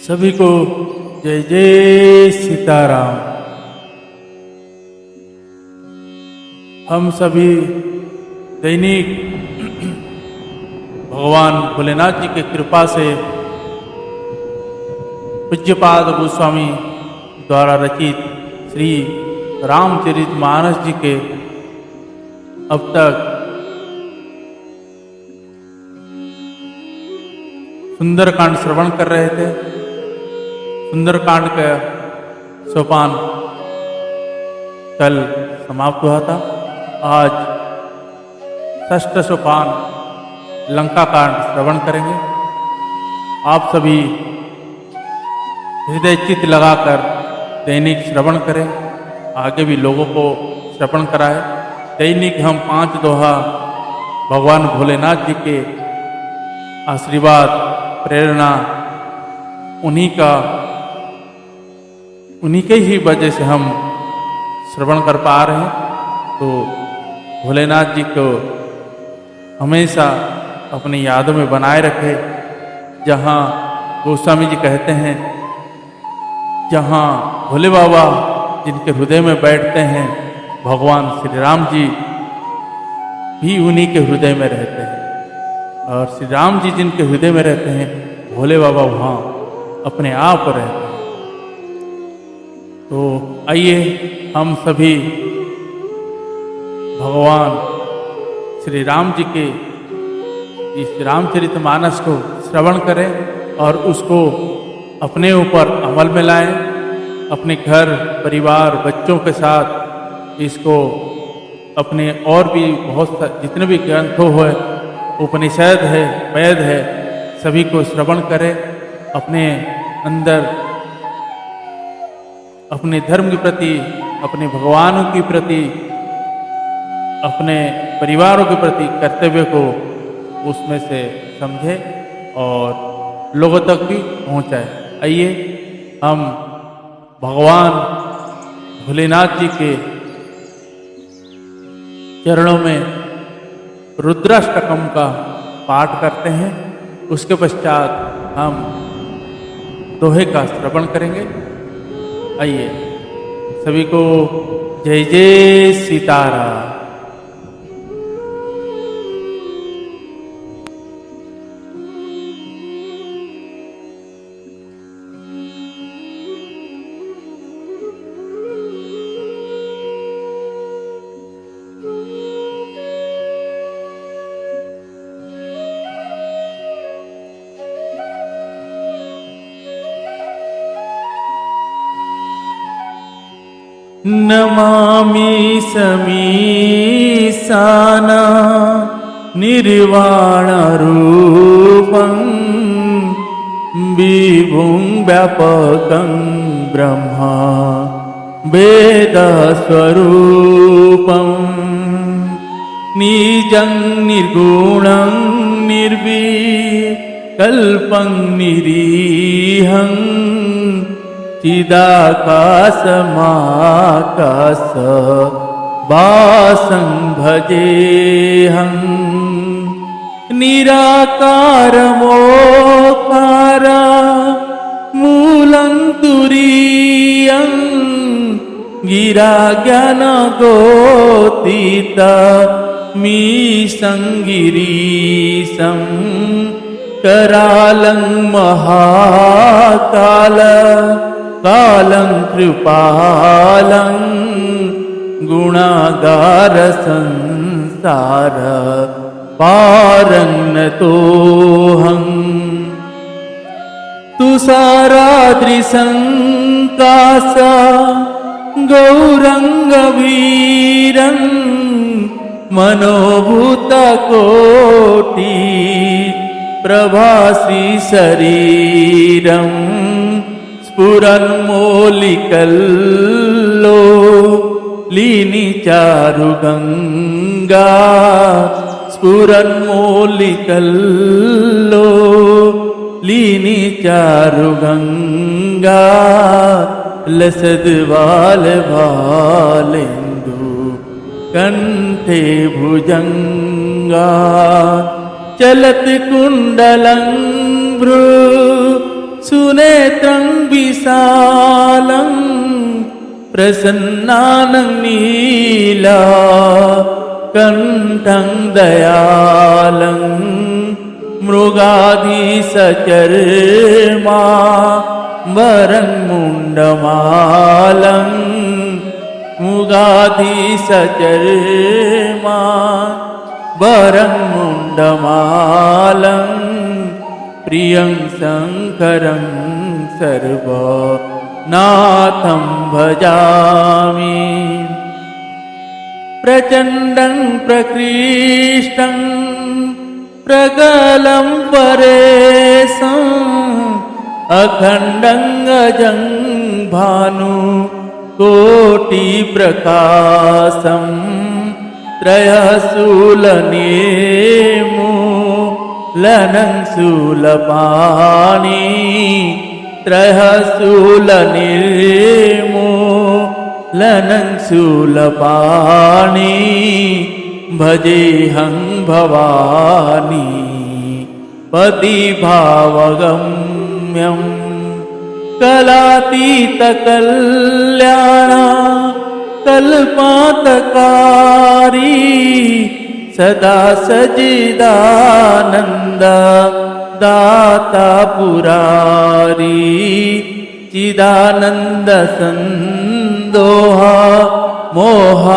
सभी को जय जय सीताराम। हम सभी दैनिक भगवान भोलेनाथ जी की कृपा से पूज्यपाद गोस्वामी द्वारा रचित श्री रामचरितमानस जी के अब तक सुंदरकांड श्रवण कर रहे थे। सुंदरकांड का सोपान कल समाप्त हुआ था। आज षष्ठ सोपान लंका कांड श्रवण करेंगे। आप सभी हृदय चित्त लगाकर दैनिक श्रवण करें, आगे भी लोगों को श्रवण कराएं। दैनिक हम 5 दोहा भगवान भोलेनाथ जी के आशीर्वाद, प्रेरणा, उन्हीं के ही वजह से हम श्रवण कर पा रहे हैं। तो भोलेनाथ जी को हमेशा अपनी यादों में बनाए रखे। जहाँ गोस्वामी जी कहते हैं, जहाँ भोले बाबा जिनके हृदय में बैठते हैं, भगवान श्री राम जी भी उन्हीं के हृदय में रहते हैं। और श्री राम जी जिनके हृदय में रहते हैं, भोले बाबा वहाँ अपने आप रहते हैं। तो आइए हम सभी भगवान श्री राम जी के इस रामचरितमानस को श्रवण करें और उसको अपने ऊपर अमल में लाएं। अपने घर परिवार बच्चों के साथ इसको अपने और भी बहुत जितने भी ग्रंथों है, उपनिषद है, वेद है, सभी को श्रवण करें। अपने अंदर अपने धर्म के प्रति, अपने भगवानों के प्रति, अपने परिवारों के प्रति कर्तव्य को उसमें से समझे और लोगों तक भी पहुंचाए। आइए हम भगवान भोलेनाथ जी के चरणों में रुद्राष्टकम का पाठ करते हैं। उसके पश्चात हम दोहे का श्रवण करेंगे। आइए सभी को जय जय सीताराम। नमामि समीसाना निर्वाणरूपं विभुं व्यापकं ब्रह्मा वेदस्वरूपं निजं निर्गुणं निर्विकल्पं निरीहं चिदाकाशमाकाश वासं भजेऽहं निराकारमोकार मूलं तुरीयं गिराज्ञानगोतीत मीशं गिरीशं करालं महाकाल कालं कृपालं गुणागार संसार पारं नतोऽहं तुषाराद्रिसङ्काश गौरङ्गवीरं मनोभूतकोटि प्रभासी शरीरं स्फुरन्मौलिकल्लो लीनिचारुगङ्गा स्फुरन्मौलिकल्लो लीनिचारुगङ्गा लसद्वालभालेन्दु कंठे भुजंगा चलत कुंडलं भ्रू सुनेत्रं विशालं प्रसन्नानं नीला कंठं दयालं मृगाधीशचर्मा वरं मुण्डमालं मृगाधीशचर्मा वरं मुण्डमालं प्रियं शङ्करं सर्वनाथं भजामि प्रचण्डं प्रकृष्टं प्रगलं परेशम् अखण्डं गजं भानु कोटिप्रकाशं त्रयशूलनिर्मूलनं शूलपाणि त्रयशूलनिर्मूलनं शूलपाणि भजेऽहं भवानी पतिभावगम्यं कलातीतकल्याण कल्पान्तकारी सदा सच्चिदानन्द दाता पुरारी चिदानन्द संदोहा मोहापहारी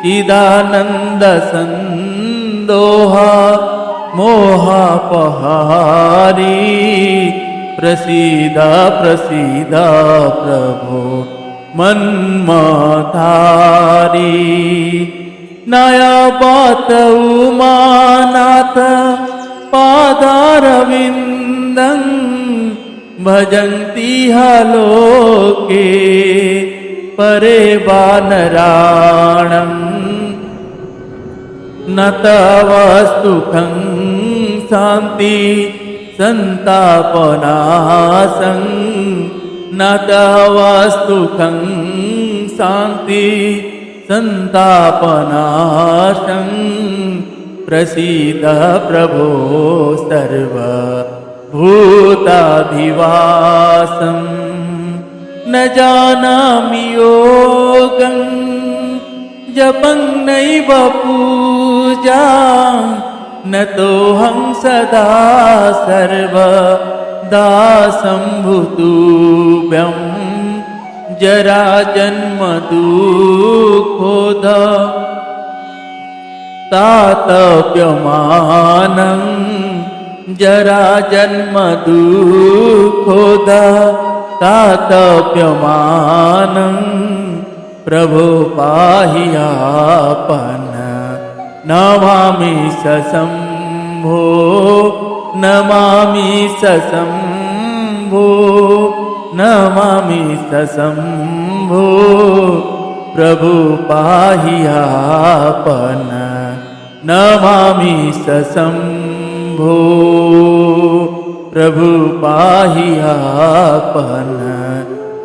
चिदानन्द संदोहा मोहापहारी प्रसीद प्रसीद प्रभो मन्मथारी नया बात उमानाथ पादारविन्दं भजन्ति लोके परे वानराणं न तव सुखं शान्ति संतापनाशं न तव सुखं शान्ति संतापनाशं प्रसीद प्रभो सर्वभूताधिवासं न जानामि योगं जपं नैव पूजा न तोऽहं सदा सर्वदा सम्भुतुभ्यं जरा जन्म दुःखोद तातप्यमानं जरा जन्म दुःखोद तातप्यमानं प्रभो पाहि आपन नमामि सशम्भो नमामि सशम्भो नमामि सशम्भो प्रभु पाहि आपन नमामि सशम्भो प्रभु पाहि आपन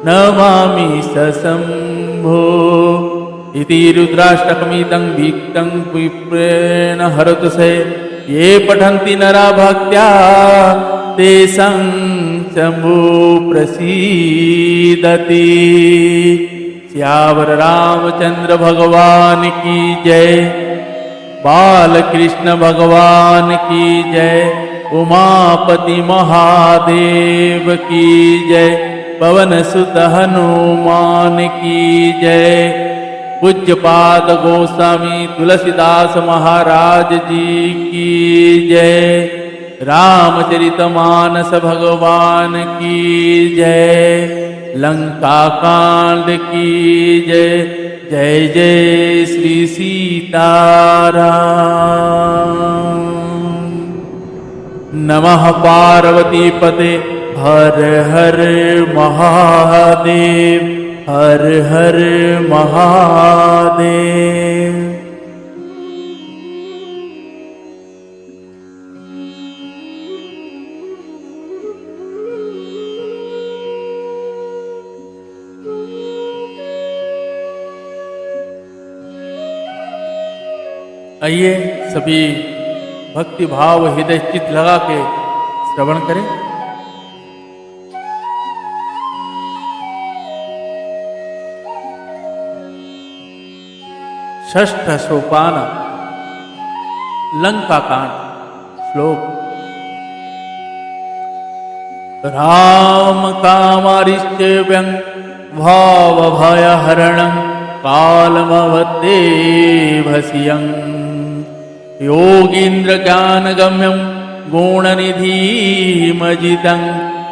नमामि सशम्भो इति रुद्राष्टकमिदं भीक्तं विप्रेण हरतु से ये पठन्ति नरा भक्त्या तेषां शम्भु प्रसीदति। श्यावर रामचंद्र भगवान की जय, बालकृष्ण भगवान की जय, उमापति महादेव की जय, पवन सुत हनुमान की जय, पूज्यपाद गोस्वामी तुलसीदास महाराज जी की जय, रामचरितमानस भगवान की जय, लंका कांड की जय। जय जय श्री सीताराम। नमः पार्वती पते हर हर महादेव, हर हर महादेव। आइए सभी भक्ति भाव हृदय चित्त लगा के श्रवण करें। षष्ठ सोपान लंका कांड श्लोक। राम कामारिष्ट व्यंग भाव भय हरण कालमवते भसियं योगीन्द्र ज्ञान गम्यं गुणनिधिमजितं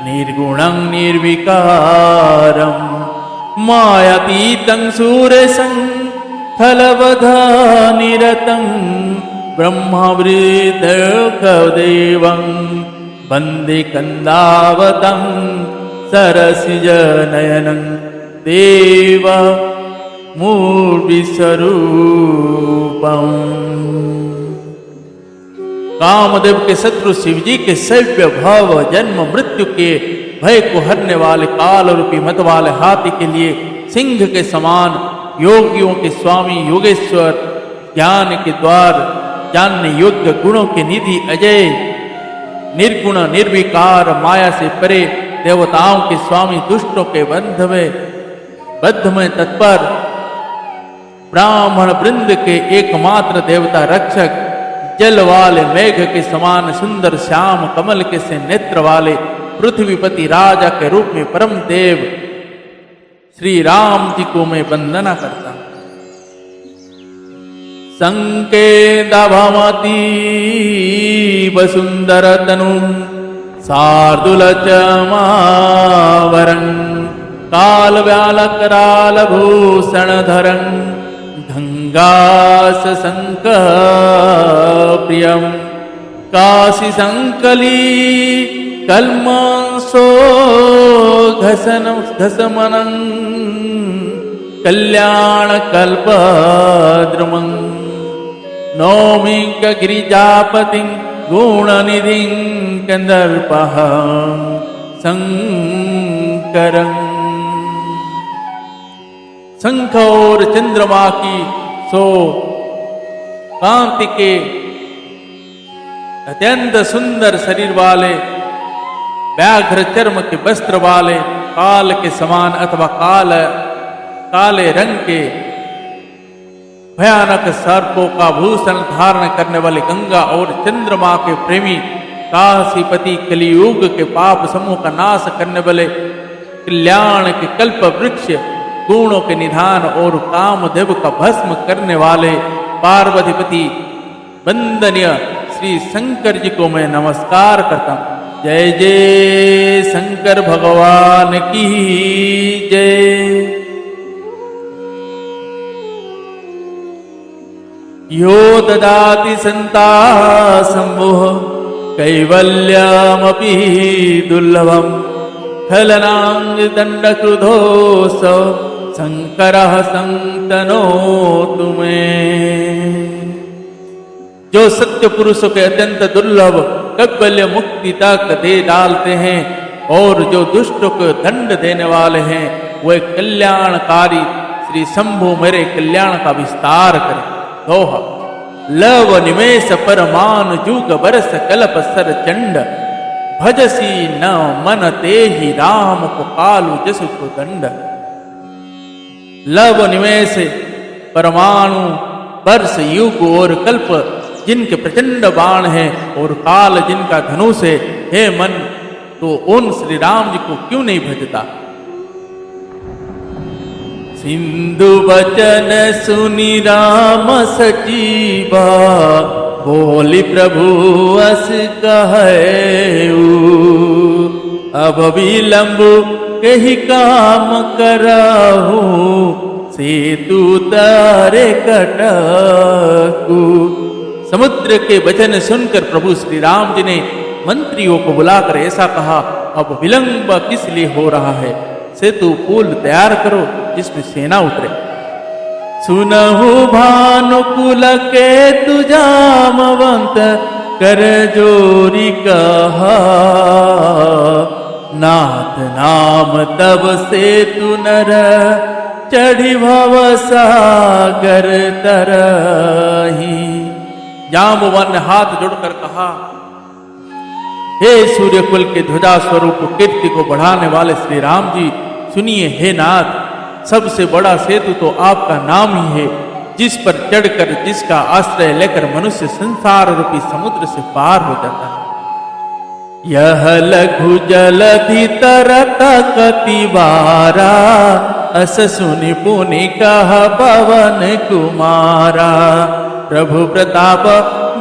निर्गुणं निर्विकारं मायातीतं सुरेशं फलवधानिरतं ब्रह्मवृद्धकदेवं वन्दे कन्दावतं सरसिजनयनं देव मूर्तिस्वरूपम्। कामदेव के शत्रु शिव जी के सव्य भव जन्म मृत्यु के भय को हरने वाले काल रूपी मत वाले हाथी के लिए सिंह के समान योगियों के स्वामी योगेश्वर ज्ञान के द्वार जानने योग्य गुणों के निधि अजय निर्गुण निर्विकार माया से परे देवताओं के स्वामी दुष्टों के बद्ध में तत्पर ब्राह्मण वृंद के एकमात्र देवता रक्षक जल वाले मेघ के समान सुंदर श्याम कमल के से नेत्र वाले पृथ्वीपति राजा के रूप में परम देव श्री राम जी को मैं वंदना करता हूं। संकेतभमति वसुंदर तनु शार्दुल चमावरं काल व्याल कराल भूषण धरं गंगास संक प्रियं काशी संकली कल्मांसो घसमनं कल्याण कल्पद्रुमं नौमि गिरिजापतिं गुणनिधिं कंदर्पः शंकरं। शंख और चंद्रमा की सो कांति के अत्यंत सुंदर शरीर वाले व्याघ्र चर्म के वस्त्र वाले काल के समान अथवा काले रंग के भयानक सर्पों का भूषण धारण करने वाले गंगा और चंद्रमा के प्रेमी काशीपति कलियुग के पाप समूह का नाश करने वाले कल्याण के कल्प वृक्ष गुणों के निधान और कामदेव का भस्म करने वाले पार्वतीपति वंदनीय श्री शंकर जी को मैं नमस्कार करता हूं। जय जय शंकर भगवान की जय। यो ददाति संता सम्मोह कैवल्यमपि दुर्लभम खलनांग दंडक्रुधोऽसौ शंकरः संतनोतु मे। जो सत्य पुरुषों के अत्यंत दुर्लभ कैवल्य मुक्ति तक दे डालते हैं और जो दुष्टों को दंड देने वाले हैं वे कल्याणकारी श्री शंभु मेरे कल्याण का विस्तार करें। दोहा। लव निमेष परमान जुग बरस कल्प सर चंड भजसी न मन ते ही राम को कालु जसु को दंड। लव निमेष परमाणु वर्ष युग और कल्प जिनके प्रचंड बाण हैं और काल जिनका धनुष है, हे मन तो उन श्री राम जी को क्यों नहीं भजता। सिंधु वचन सुनि राम सजीवा बोली प्रभु अस कहऊ अब विलंब कही काम कराहू सेतु तारे कटकू। समुद्र के वचन सुनकर प्रभु श्री राम जी ने मंत्रियों को बुलाकर ऐसा कहा, अब विलंब किस लिए हो रहा है, सेतु पुल तैयार करो जिसमें सेना उतरे। सुनहु भानुकुल के तुजामवंत कर जोरी कहा नाथ नाम तब सेतु नर चढ़ी भव सागर तरही। जाम्बवान ने हाथ जोड़कर कहा, हे सूर्यकुल के ध्वजा स्वरूप कीर्ति को बढ़ाने वाले श्री राम जी, सुनिए हे नाथ, सबसे बड़ा सेतु तो आपका नाम ही है, जिस पर चढ़कर, जिसका आश्रय लेकर मनुष्य संसार रूपी समुद्र से पार हो जाता है। यह लघु जलधि तरत कतिवारा, अस सुनि पुनि कह पवन कुमारा। प्रभु प्रताप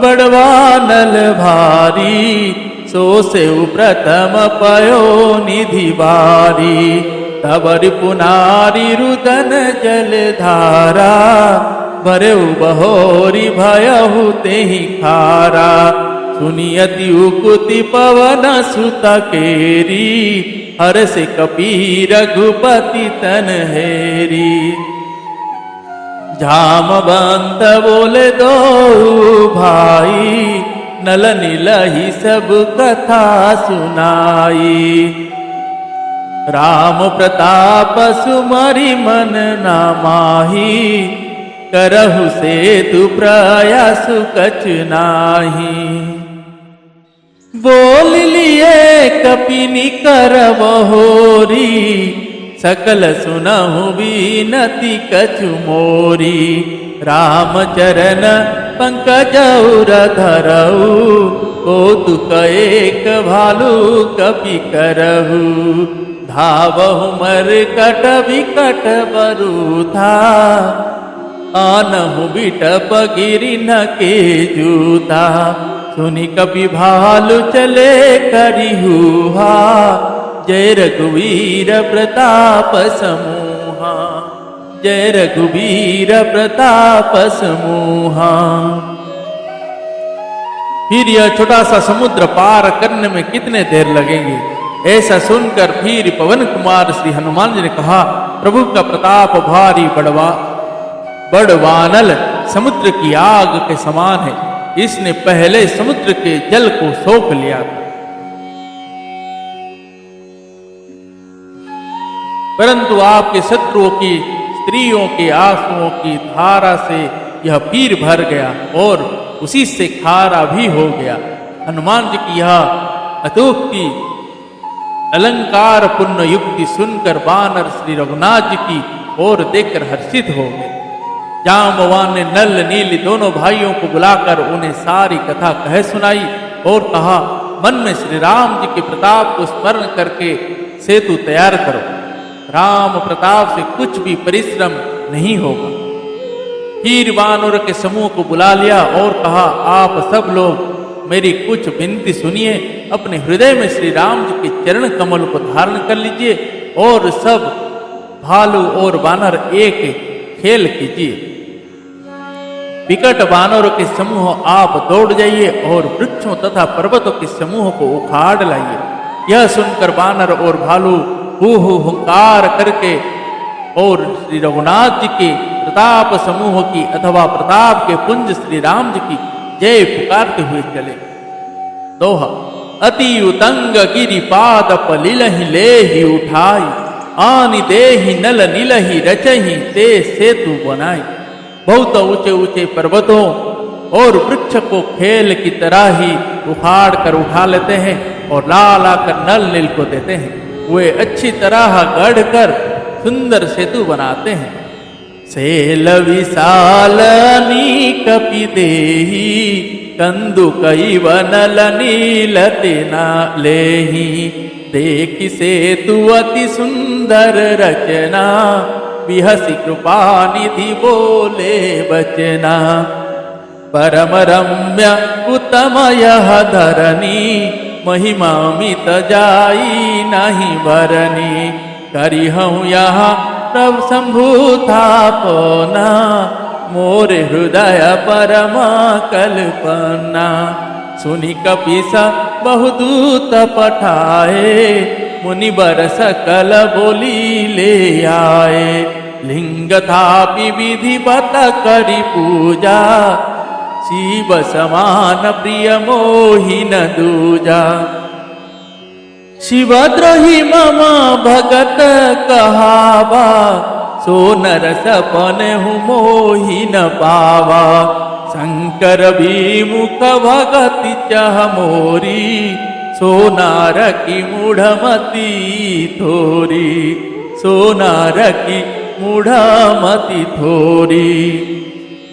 बड़वानल भारी, सो सेउ प्रथम पयो निधि बारी। तब रिपुनारी रुदन जल धारा, भरेउ बहोरी भयहु तेहि खारा। सुनियति उकुति पवन सुत केरी, हर्ष कपी रघुपति तन हेरी। जामवंत बोले दो भाई, नल नीलहि सब कथा सुनाई। राम प्रताप सुमरि मन न माही, करहु सेतु प्रयास कछु नाही। बोल लिए कपिनि कर बहोरी, सकल सुनहु बीनति कछु मोरी। राम चरण पंकज उर धरऊ, कौतुक एक भालु कपि करहु। धावहु मरकट विकट बरूथा, आनहु बिटप गिरि न के जूता। सुनि कपि भालु चले करिहुहा, जय रघुवीर प्रताप समूहा। जय रघुवीर प्रताप समूहा। फिर यह छोटा सा समुद्र पार करने में कितने देर लगेंगे? ऐसा सुनकर फिर पवन कुमार श्री हनुमान जी ने कहा, प्रभु का प्रताप भारी बड़वानल समुद्र की आग के समान है। इसने पहले समुद्र के जल को सोख लिया था, परंतु आपके शत्रुओं की स्त्रियों के आंसुओं की धारा से यह फिर भर गया और उसी से खारा भी हो गया। हनुमान जी की यह अतोक्ति अलंकार पूर्ण युक्ति सुनकर बानर श्री रघुनाथ जी की ओर देखकर हर्षित हो गए। जांबवान ने नल नील दोनों भाइयों को बुलाकर उन्हें सारी कथा कह सुनाई और कहा, मन में श्री राम जी के प्रताप को स्मरण करके सेतु तैयार करो। राम प्रताप से कुछ भी परिश्रम नहीं होगा। फिर वानरों के समूह को बुला लिया और कहा, आप सब लोग मेरी कुछ विनती सुनिए। अपने हृदय में श्री राम जी के चरण कमल को धारण कर लीजिए और सब भालू और वानर एक खेल कीजिए। विकट वानरों के समूह आप दौड़ जाइए और वृक्षों तथा पर्वतों के समूह को उखाड़ लाइए। यह सुनकर वानर और भालू हु हुंकार करके और श्री रघुनाथ जी के प्रताप समूह की अथवा प्रताप के पुंज श्री राम जी की जय पुकारते हुए चले। दोहा। अति उतंग गिरि पाद पलिलहि लेहि उठाई, आनि देहि नल नीलहि रचहि ते सेतु बनाई। बहुत ऊंचे ऊंचे पर्वतों और वृक्ष को खेल की तरह ही उखाड़ कर उठा लेते हैं और ला ला कर नल नील को देते हैं। वे अच्छी तरह गढ़ कर सुंदर सेतु बनाते हैं। सेल विशाल कपि देहि, कंदु कई वनल नील तेना लेहि। देखि सेतु अति सुंदर रचना, बिहसी कृपा निधि बोले बचना। परम रम्य उत्तम यह धरनी, महिमा मित जाई नहीं भरनी। करिहूँ यहाँ तब शंभु थापना, मोरे हृदय परमा कल्पना। सुनि कपीसा बहुदूत पठाए, मुनि बर सकल बोली ले आए। लिंग थापि विधिवत करि पूजा, शिव समान प्रिय मोहि न दूजा। शिवद्रोही मम भगत कहावा, सो नर सपन हूँ मोहि न पावा। शंकर विमुख भगति चह मोरी, सोनार की मूढ़मती थोरी, सोनार की मूढ़मती थोरी।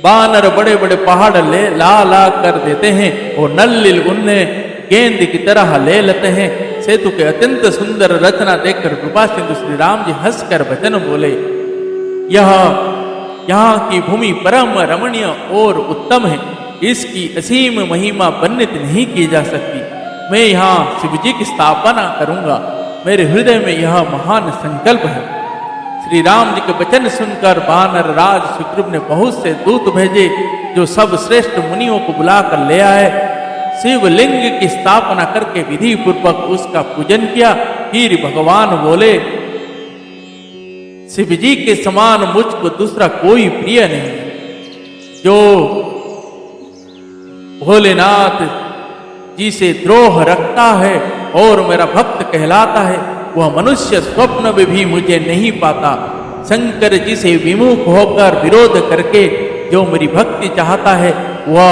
बानर बड़े बड़े पहाड़ ला ला कर देते हैं और नल्लिल उन्हें गेंद की तरह ले लेते हैं। सेतु के अत्यंत सुंदर रचना देखकर कृपा सिंधु श्री राम जी हंसकर वचन बोले, यहाँ की भूमि परम रमणीय और उत्तम है, इसकी असीम महिमा वर्णित नहीं की जा सकती। मैं यहाँ शिव जी की स्थापना करूंगा, मेरे हृदय में यह महान संकल्प है। श्री राम जी के वचन सुनकर वानर राज सुग्रीव ने बहुत से दूत भेजे, जो सब श्रेष्ठ मुनियों को बुलाकर ले आए। शिवलिंग की स्थापना करके विधि पूर्वक उसका पूजन किया। फिर भगवान बोले, शिव जी के समान मुझको दूसरा कोई प्रिय नहीं। जो भोलेनाथ जी से द्रोह रखता है और मेरा भक्त कहलाता है, वह मनुष्य स्वप्न में भी मुझे नहीं पाता। शंकर जी से विमुख होकर विरोध करके जो मेरी भक्ति चाहता है, वह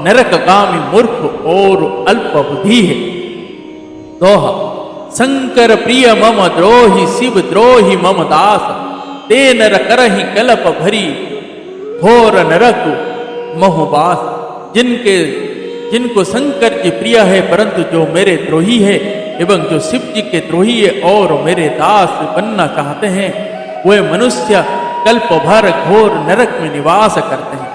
नरकगामी मूर्ख और अल्प बुद्धि है। दोहा, शंकर प्रिय मम द्रोही, शिव द्रोही मम दास। ते नर करहि कलप भरी, घोर नरक मोहबास। जिनको शंकर जी प्रिय है, परंतु जो मेरे द्रोही है एवं जो शिव जी के द्रोही है और मेरे दास बनना चाहते हैं, वे मनुष्य कल्प भर घोर नरक में निवास करते हैं।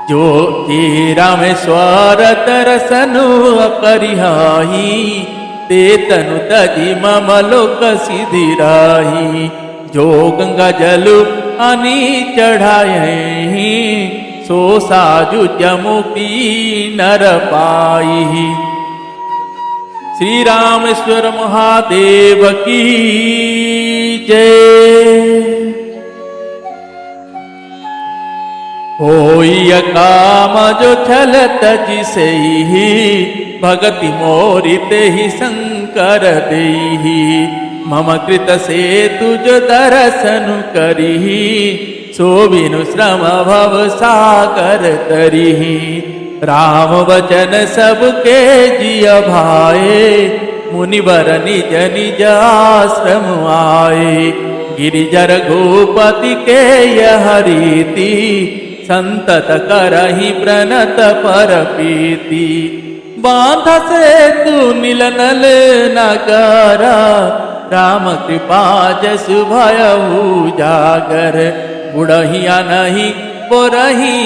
जो ते रामेश्वर तरसनु अपरिहाही, ते तनु तजी मम लोक सिधि राही। जो गंगा जल अनि चढ़ाए, सो साजु मुक्ति नर पाई। श्री रामेश्वर महादेव की जय। होई काम जो छल तजी से ही, भगति मोरी ते ही शंकर देही। मम कृत से तुझ दर्शन करी, सो बिनु श्रम भव सागर तरिही। राम वचन सबके जिय भाए, मुनिवर निज निज आश्रम आए। गिरिजर गोपति के यह रीति, संतत करहि प्रणत पर प्रीति। बांध से तू मिलनल नगरा, राम कृपा जसु भयउ जागर। बुढ़हिया नहीं बोरही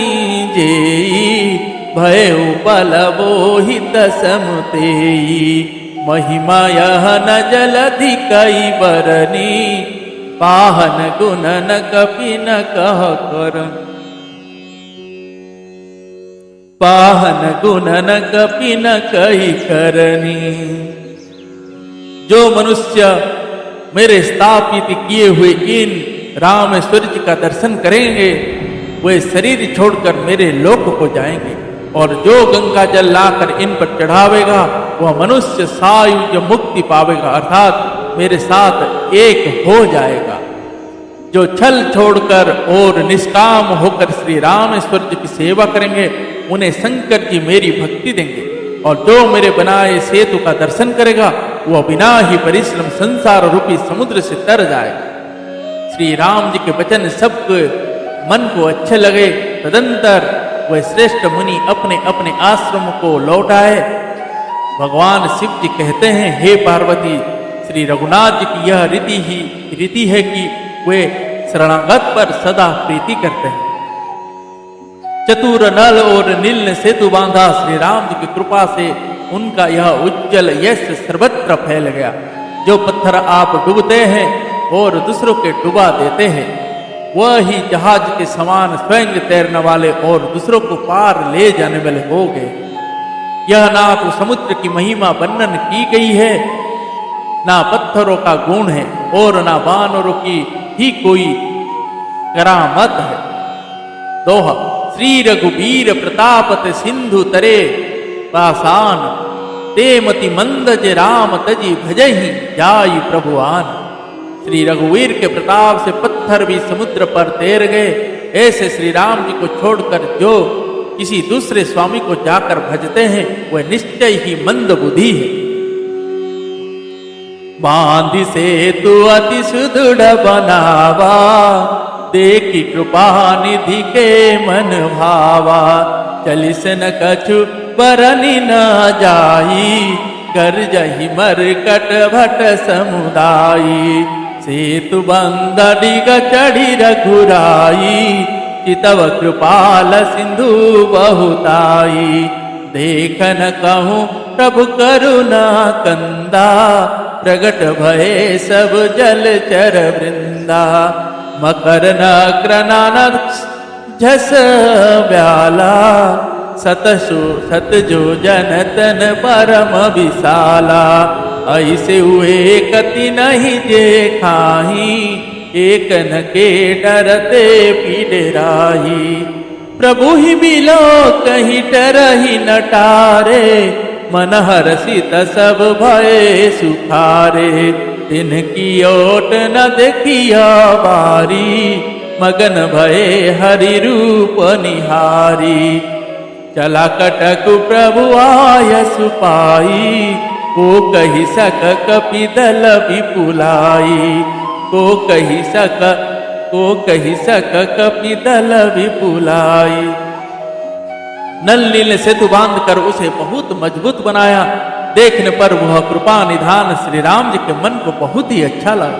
जेई, भयउ पल बोहित समतेई। महिमा यह न जलधि कई बरनी, पाहन गुण न कपि न कह कर। पाहन गुण न कपि न कही करनी। जो मनुष्य मेरे स्थापित किए हुए इन रामेश्वर जी का दर्शन करेंगे, वे शरीर छोड़कर मेरे लोक को जाएंगे। और जो गंगा जल लाकर इन पर चढ़ावेगा, वह मनुष्य सायुज मुक्ति पावेगा, अर्थात मेरे साथ एक हो जाएगा। जो छल छोड़कर और निष्काम होकर श्री रामेश्वर जी की सेवा करेंगे, उन्हें शंकर जी मेरी भक्ति देंगे। और जो मेरे बनाए सेतु का दर्शन करेगा, वह बिना ही परिश्रम संसार रूपी समुद्र से तर जाएगा। श्री राम जी के वचन सबके मन को अच्छे लगे। तदंतर वह श्रेष्ठ मुनि अपने अपने आश्रम को लौटाए। भगवान शिव जी कहते हैं, हे पार्वती, श्री रघुनाथ जी की यह रीति है कि वे शरणागत पर सदा प्रीति करते हैं। चतुर नल और नील ने सेतु बांधा। श्री राम जी की कृपा से उनका यह उज्जवल यश सर्वत्र फैल गया। जो पत्थर आप डूबते हैं और दूसरों के डुबा देते हैं, वह ही जहाज के समान स्वयं तैरने वाले और दूसरों को पार ले जाने वाले हो गए। यह ना तो समुद्र की महिमा वर्णन की गई है, ना पत्थरों का गुण है, और ना वानरों की ही कोई करामत है। दोहा, श्री रघुबीर प्रतापत सिंधु तरे पासान, ते मति मंद जे राम तजी भजहि जाई प्रभुआन। श्री रघुवीर के प्रताप से पत्थर भी समुद्र पर तैर गए। ऐसे श्री राम जी को छोड़कर जो किसी दूसरे स्वामी को जाकर भजते हैं, वह निश्चय ही मंद बुद्धि है। बांधि सेतु अति सुदृढ़ बनावा, देखी कृपा निधि के मन भावा। चलिस न कछु बरनि न जाई, गर्जहि मरकट भट समुदायी। सेतु बंध डिग चढ़ी रघुराई, चितव कृपाल सिंधु बहुताई। देख न कहूँ प्रभु करुणा कंदा, प्रगट भये सब जलचर वृंदा। मकर नक्रनानक झस व्याला, सतजो जनतन परम विशाला। ऐसे हुए कति नहीं जे खाही, एक न के डरते पीडराही। प्रभु ही मिलो कहीं डरहि न टारे, मन हर्षित सब भय सुखारे। तिनकी ओट न देखिया बारी, मगन भये हरि रूप निहारी। चला कटक प्रभु आयसु पाई, को कहि सक कपिदल विपुलाई। को कहि सक कपिदल विपुलाई। नल नील सेतु बांध कर उसे बहुत मजबूत बनाया। देखने पर वह कृपा निधान श्री राम जी के मन को बहुत ही अच्छा लगा।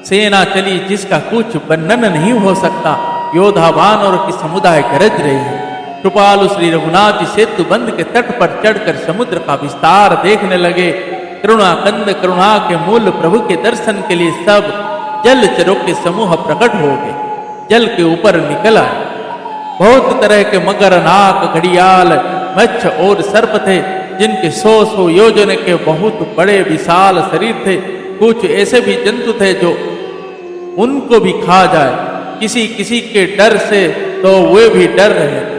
सेना चली जिसका कुछ वर्णन नहीं हो सकता, योद्धा वानरों की समुदाय गरज रही है। कृपालु श्री रघुनाथ जी सेतु बंध के तट पर चढ़कर समुद्र का विस्तार देखने लगे। करुणा कंद करुणा के मूल प्रभु के दर्शन के लिए सब जलचरों के समूह प्रकट हो गए, जल के ऊपर निकल आए। बहुत तरह के मगर, नाग, घड़ियाल, मच्छ और सर्प थे, जिनके 100 योजन के बहुत बड़े विशाल शरीर थे। कुछ ऐसे भी जंतु थे जो उनको भी खा जाए, किसी किसी के डर से तो वे भी डर रहे थे।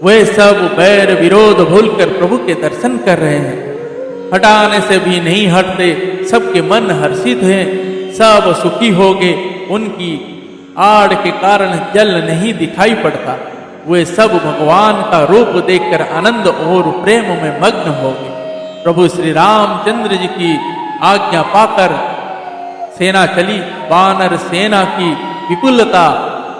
वे सब बैर विरोध भूलकर प्रभु के दर्शन कर रहे हैं, हटाने से भी नहीं हटते। सबके मन हर्षित हैं, सब सुखी हो गए। उनकी आड़ के कारण जल नहीं दिखाई पड़ता। वे सब भगवान का रूप देखकर आनंद और प्रेम में मग्न हो गए। प्रभु श्री रामचंद्र जी की आज्ञा पाकर सेना चली। वानर सेना की विपुलता,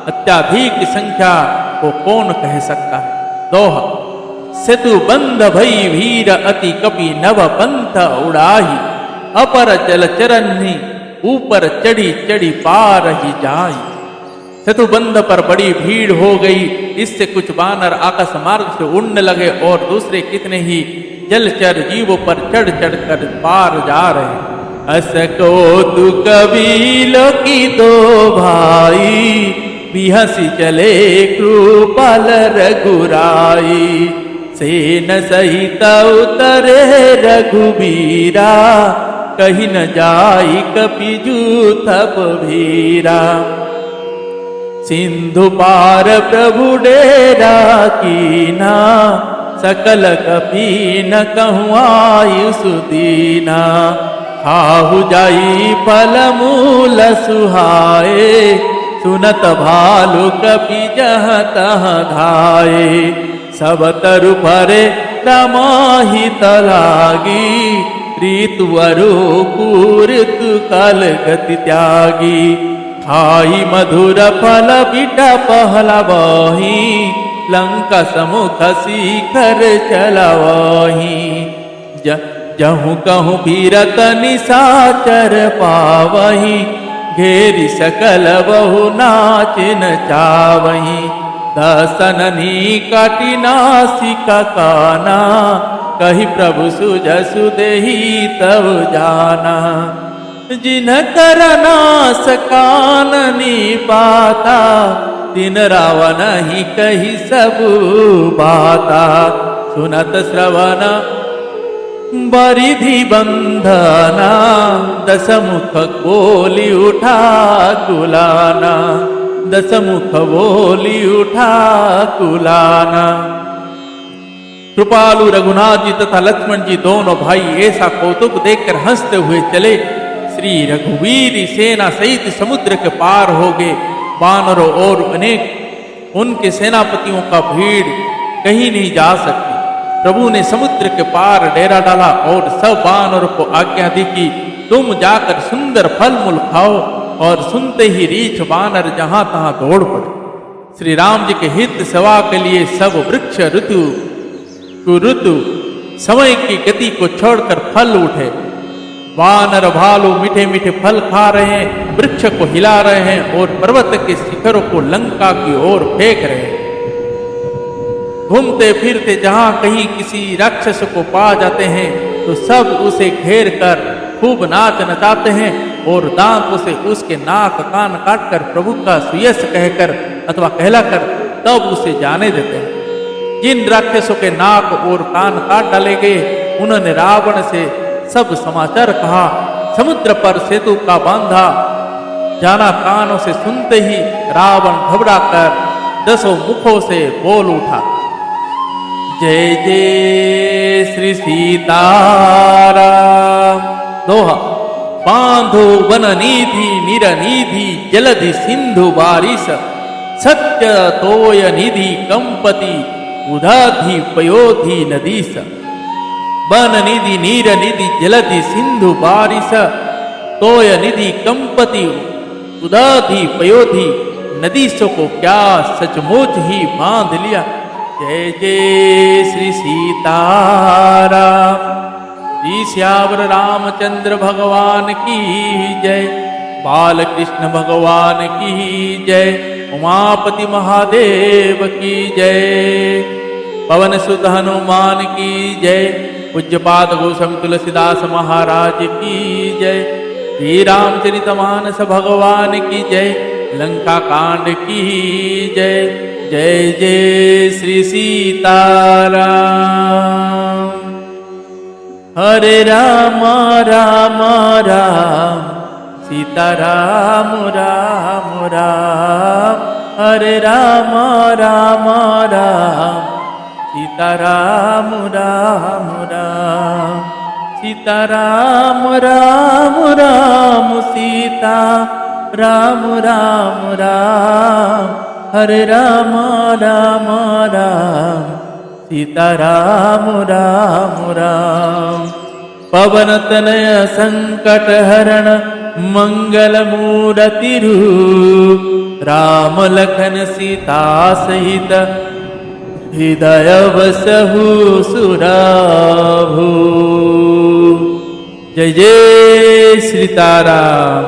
अत्याधिक संख्या को कौन कह सकता है। दोहा। सेतु बंध भई वीर अति कपि नव पंथ उड़ाही, अपर जल चरन्ही ऊपर चढ़ी चढ़ी पार ही जाई। सेतु बंध पर बड़ी भीड़ हो गई। इससे कुछ वानर आकाश मार्ग से उड़ने लगे और दूसरे कितने ही जलचर जीवों पर चढ़ चढ़ कर पार जा रहे। अस को तु कबीलों की दो भाई, बिहसी चले कृपाल रघुराई। सेन सहित उतरे रघुबीरा, कहीं न जाई कपिजू तप भीरा। सिंधु पार प्रभु डेरा कीना, सकल कपि न कहूँ आयुष दीना। खाहु जाई फल मूल सुहाए, सुनत भालु कपि जह तह धाये। सब तरु परे रमाहित लागी, ऋतु अरु ऋतु काल गति त्यागी। खाई मधुर फल बिटा पहला बही, लंका समुख शिखर चलवही। जहु कहूँ भीरत निशाचर पावही, घेरी सकल बहु नाचिन चावही। दसननी काटी नासिका काना, कही प्रभु सुजसु देहि तब जाना। जिन कर नास काननी पाता, दिन रावण ही कही सब बाता। सुनत श्रवण बरिधि बंधना, दसमुख बोली उठा कुलाना। दसमुख बोली उठा कुलाना। कृपालु रघुनाथ जी तथा लक्ष्मण जी दोनों भाई ऐसा कौतुक देखकर हंसते हुए चले। श्री रघुवीर सेना सहित समुद्र के पार हो गए। वानरों और अनेक उनके सेनापतियों का भीड़ कहीं नहीं जा सकती। प्रभु ने समुद्र के पार डेरा डाला और सब वानरों को आज्ञा दी कि तुम जाकर सुंदर फल मूल खाओ, और सुनते ही रीछ वानर जहां तहां दौड़ पड़े। श्री राम जी के हित सेवा के लिए सब वृक्ष ऋतु समय की गति को छोड़कर फल उठे। वानर भालू मीठे मीठे फल खा रहे हैं, वृक्ष को हिला रहे हैं और पर्वत के शिखरों को लंका की ओर फेंक रहे हैं। घूमते फिरते जहां कहीं किसी राक्षस को पा जाते हैं तो सब उसे घेर कर खूब नाच नचाते हैं और दांतों से उसके नाक कान काटकर प्रभु का सुयश कहकर अथवा कहलाकर तब उसे जाने देते हैं। जिन राक्षसों के नाक और कान काट डाले गए उन्होंने रावण से सब समाचार कहा। समुद्र पर सेतु का बांधा जाना कानों से सुनते ही रावण घबरा कर 10 मुखों से बोल उठा, जय जय श्री सीताराम। दोहा। बांधो वन निधि निरनिधि जलधि सिंधु बारिश, सत्य तोय निधि कंपति उदाधि पयोधि नदीस। वन निधि नीर निधि जलधि सिंधु बारिश, तोय निधि कंपति उदाधि पयोधि नदीसों को क्या सचमुच ही बांध लिया। जय जय श्री सीताराम। श्री श्यावर रामचंद्र भगवान की जय। बाल कृष्ण भगवान की जय। उमापति महादेव की जय। पवन सुत हनुमान की जय। पूज्यपाद गोस्वामी तुलसीदास महाराज की जय। श्री रामचरितमानस भगवान की जय। लंका कांड की जय। जय जय श्री सीताराम। हरे राम राम राम सीताराम राम राम। हरे राम राम राम सीताराम राम राम। सीताराम राम राम सीता राम राम राम। हरे राम राम राम सीताराम राम राम। पवन तनय संकट हरण मंगल मूर्ति रूप, राम लखन सीता सहित हृदय बसहु सुराभू। जय जय सीताराम।